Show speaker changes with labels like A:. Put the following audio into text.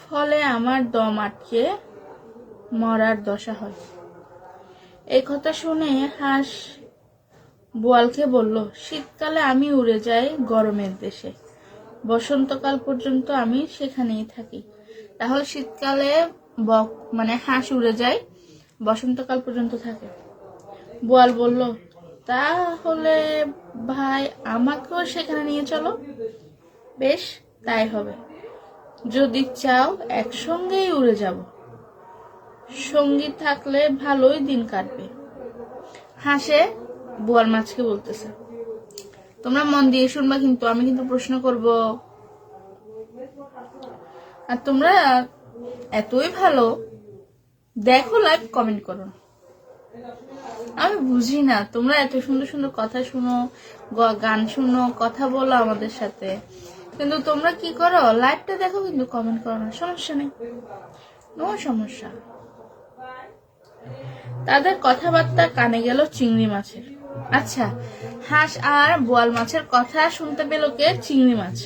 A: ফলে আমার দম আটকে মরার দশা হয়। এই কথা শুনে হাঁস বোয়ালকে বলল, শীতকালে আমি উড়ে যাই গরমের দেশে, বসন্তকাল পর্যন্ত আমি সেখানেই থাকি। তাহলে শীতকালে হাঁস উড়ে যায়, বসন্তকাল পর্যন্ত থাকে। বোয়াল বলল, তাহলে ভাই আমাকেও সেখানে নিয়ে চলো। বেশ, তাই হবে। যদি চাও একসঙ্গেই উড়ে যাব, সঙ্গী থাকলে ভালোই দিন কাটবে। হাসে বোয়াল মাছকে বলতেছে, তোমরা মন দিয়ে শুনবা, কিন্তু আমি কিন্তু প্রশ্ন করব, আর তোমরা এতই ভালো, দেখো, লাইভ কমেন্ট করো। আমি বুঝি না, তোমরা এত সুন্দর সুন্দর কথা শুনো, গান শুনো, কথা বলো আমাদের সাথে, কিন্তু তোমরা কি করো, লাইভটা দেখো কিন্তু কমেন্ট করো না। সমস্যা নেই, নো সমস্যা। তাদের কথাবার্তা কানে গেল চিংড়ি মাছের। আচ্ছা, হাঁস আর বোয়াল মাছের কথা শুনতে পেল কে? চিংড়ি মাছ।